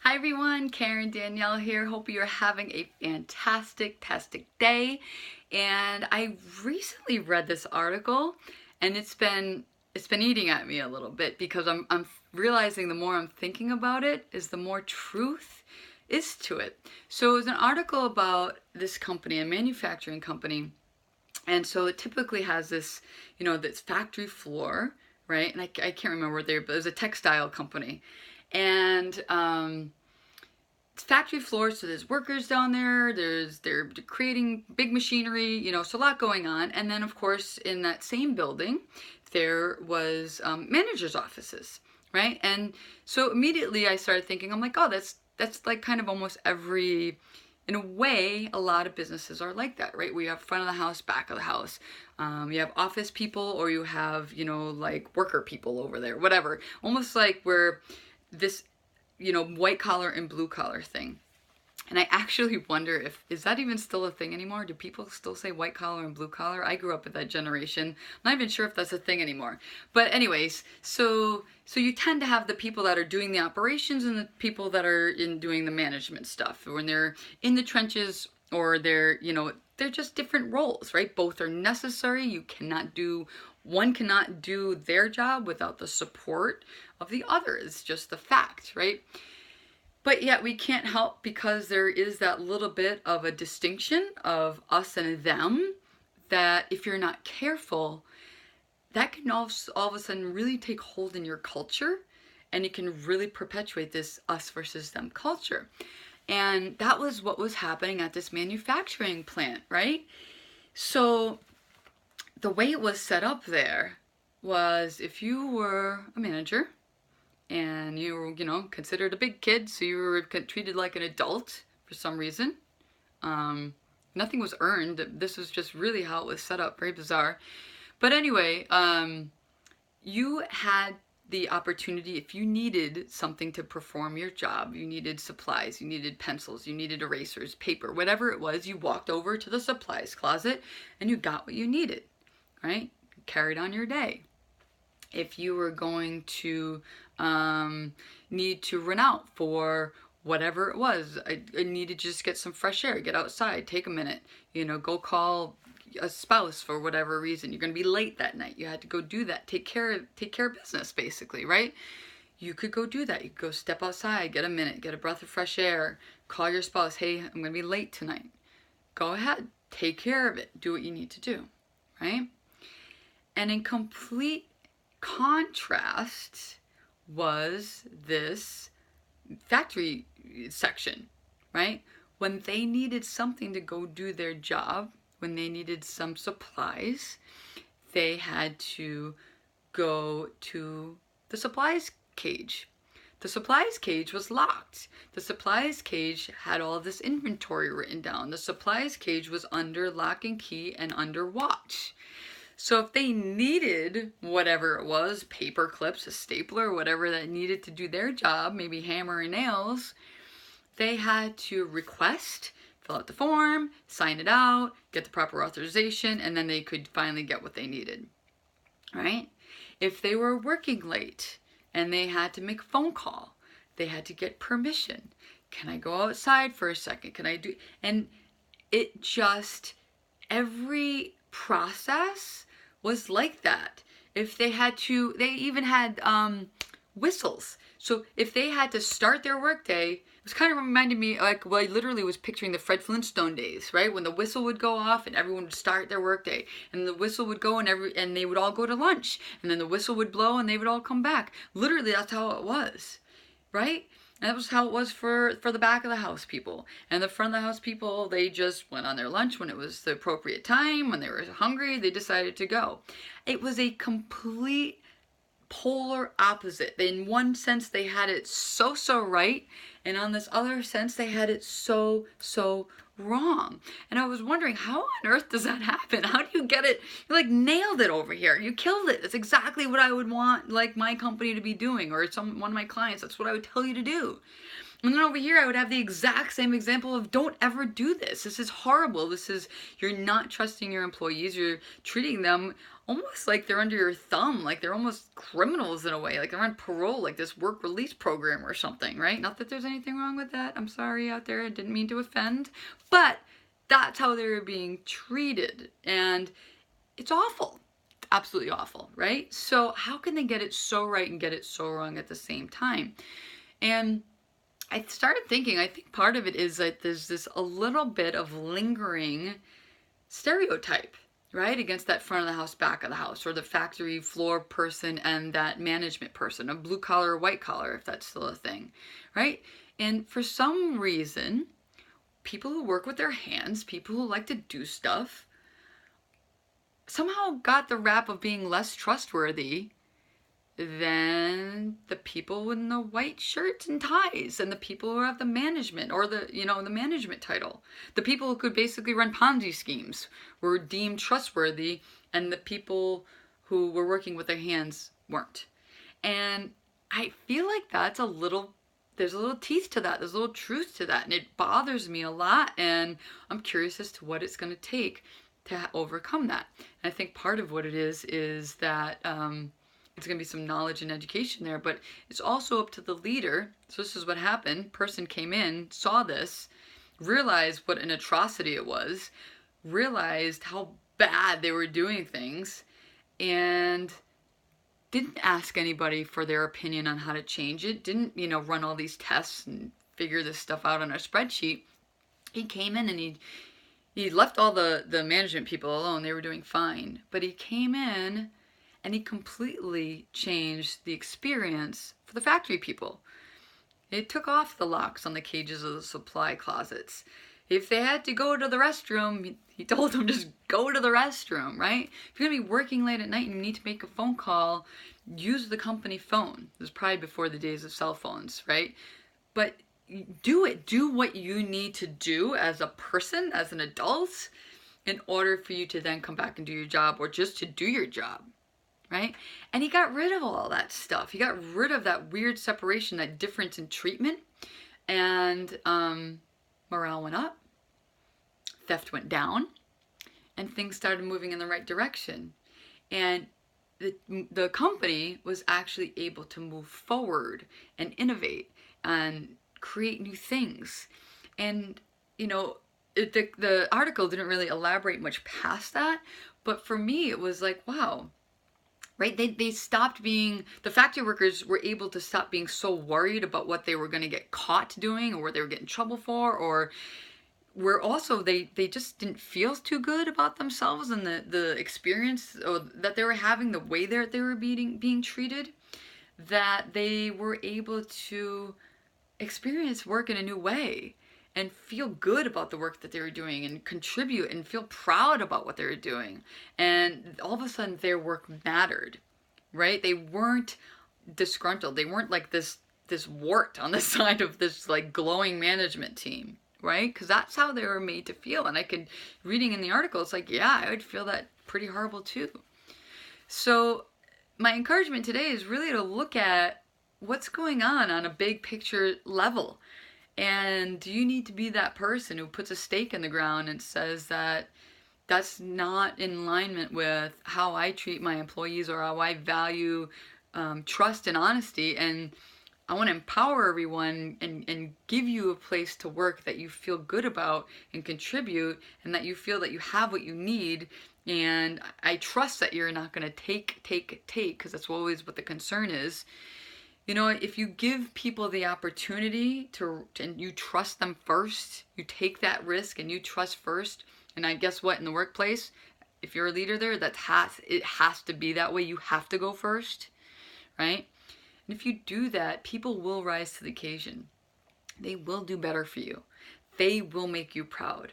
Hi everyone, Karen Danielle here. Hope you're having a fantastic day. And I recently read this article, and it's been eating at me a little bit because I'm realizing the more I'm thinking about it is the more truth is to it. So it was an article about this company, a manufacturing company, and so it typically has this, this factory floor, right? And I can't remember what but it was a textile company. And it's factory floor, so there's workers down there, they're creating big machinery, so a lot going on. And then of course in that same building there was managers' offices, right? And so immediately I started thinking, I'm like, oh, that's like kind of almost every, in a way, a lot of businesses are like that, right? We have front of the house, back of the house. You have office people, or you have, like worker people over there, whatever. Almost like we're this, white collar and blue collar thing. And I actually wonder is that even still a thing anymore? Do people still say white collar and blue collar? I grew up with that generation. I'm not even sure if that's a thing anymore. But anyways, so you tend to have the people that are doing the operations and the people that are doing the management stuff. When they're in the trenches, or they're just different roles, right? Both are necessary. One cannot do their job without the support of the other. It's just the fact, right? But yet we can't help, because there is that little bit of a distinction of us and them, that if you're not careful, that can all of a sudden really take hold in your culture, and it can really perpetuate this us versus them culture. And that was what was happening at this manufacturing plant, right? So the way it was set up there was, if you were a manager and you were, considered a big kid, so you were treated like an adult for some reason. Nothing was earned. This was just really how it was set up. Very bizarre. But anyway, you had the opportunity, if you needed something to perform your job, you needed supplies, you needed pencils, you needed erasers, paper, whatever it was, you walked over to the supplies closet and you got what you needed, right? You carried on your day. If you were going to need to run out for whatever it was, I needed to just get some fresh air, get outside, take a minute, go call a spouse for whatever reason. You're going to be late that night. You had to go do that. Take care of business, basically, right? You could go do that. You could go step outside, get a minute, get a breath of fresh air, call your spouse, hey, I'm going to be late tonight. Go ahead, take care of it. Do what you need to do, right? And in complete contrast was this factory section, right? When they needed something to go do their job, when they needed some supplies, they had to go to the supplies cage. The supplies cage was locked. The supplies cage had all this inventory written down. The supplies cage was under lock and key and under watch. So if they needed whatever it was, paper clips, a stapler, whatever that needed to do their job, maybe hammer and nails, they had to request, fill out the form, sign it out, get the proper authorization, and then they could finally get what they needed, right? If they were working late and they had to make a phone call, they had to get permission. Can I go outside for a second? Can I do? And it just, every process was like that. If they had to, they even had whistles. So if they had to start their workday, it was kind of reminded me, like, well, I literally was picturing the Fred Flintstone days, right? When the whistle would go off and everyone would start their workday, and the whistle would go and they would all go to lunch, and then the whistle would blow and they would all come back. Literally, that's how it was, right? And that was how it was for the back of the house people. And the front of the house people, they just went on their lunch when it was the appropriate time. When they were hungry, they decided to go. It was a complete polar opposite. In one sense, they had it so right, and on this other sense, they had it so wrong. And I was wondering, how on earth does that happen? How do you get it? You like nailed it over here. You killed it. That's exactly what I would want, like, my company to be doing, or one of my clients. That's what I would tell you to do. And then over here, I would have the exact same example of, don't ever do this. This is horrible. You're not trusting your employees. You're treating them almost like they're under your thumb, like they're almost criminals in a way, like they're on parole, like this work release program or something, right? Not that there's anything wrong with that. I'm sorry out there, I didn't mean to offend. But that's how they were being treated. And it's awful. Absolutely awful, right? So how can they get it so right and get it so wrong at the same time? And I started thinking, I think part of it is that there's this a little bit of lingering stereotype, right, against that front of the house, back of the house, or the factory floor person and that management person, a blue collar or white collar, if that's still a thing, right? And for some reason, people who work with their hands, people who like to do stuff, somehow got the rap of being less trustworthy than the people in the white shirts and ties and the people who have the management or the, you know, the management title. The people who could basically run Ponzi schemes were deemed trustworthy, and the people who were working with their hands weren't. And I feel like that's there's a little teeth to that. There's a little truth to that. And it bothers me a lot. And I'm curious as to what it's going to take to overcome that. And I think part of what it is that it's going to be some knowledge and education there, but it's also up to the leader. So this is what happened. Person came in, saw this, realized what an atrocity it was, realized how bad they were doing things, and didn't ask anybody for their opinion on how to change it, didn't, you know, run all these tests and figure this stuff out on a spreadsheet. He came in and he left all the management people alone. They were doing fine. But he came in and he completely changed the experience for the factory people. It took off the locks on the cages of the supply closets. If they had to go to the restroom, he told them just go to the restroom, right? If you're going to be working late at night and you need to make a phone call, use the company phone. This was probably before the days of cell phones, right? But do it. Do what you need to do as a person, as an adult, in order for you to then come back and do your job, or just to do your job, right? And he got rid of all that stuff. He got rid of that weird separation, that difference in treatment, and morale went up, theft went down, and things started moving in the right direction. And the company was actually able to move forward and innovate and create new things. And, you know, the article didn't really elaborate much past that, but for me it was like, wow, right? They stopped being, the factory workers were able to stop being so worried about what they were going to get caught doing or what they were getting in trouble for, or where also they just didn't feel too good about themselves and the experience that they were having, the way that they were being treated, that they were able to experience work in a new way and feel good about the work that they were doing and contribute and feel proud about what they were doing. And all of a sudden their work mattered, right? They weren't disgruntled. They weren't like this wart on the side of this like glowing management team, right? Because that's how they were made to feel. And reading in the article, it's like, yeah, I would feel that pretty horrible too. So my encouragement today is really to look at what's going on a big picture level. And do you need to be that person who puts a stake in the ground and says that that's not in alignment with how I treat my employees or how I value trust and honesty, and I want to empower everyone and give you a place to work that you feel good about and contribute, and that you feel that you have what you need. And I trust that you're not going to take, because that's always what the concern is. You know, if you give people the opportunity and you trust them first, you take that risk and you trust first. And I guess what, in the workplace, if you're a leader there, it has to be that way. You have to go first, right? And if you do that, people will rise to the occasion. They will do better for you. They will make you proud.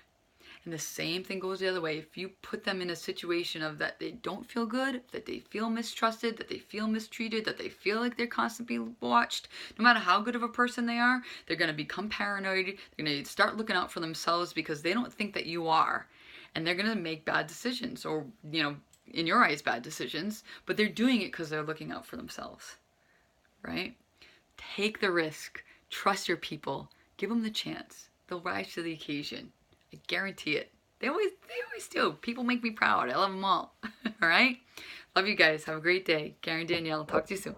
And the same thing goes the other way. If you put them in a situation of that they don't feel good, that they feel mistrusted, that they feel mistreated, that they feel like they're constantly watched, no matter how good of a person they are, they're going to become paranoid. They're going to start looking out for themselves because they don't think that you are. And they're going to make bad decisions, or, you know, in your eyes, bad decisions, but they're doing it because they're looking out for themselves, right? Take the risk. Trust your people. Give them the chance. They'll rise to the occasion. I guarantee it. They always do. People make me proud. I love them all. All right? Love you guys. Have a great day. Karen Danielle. Talk to you soon.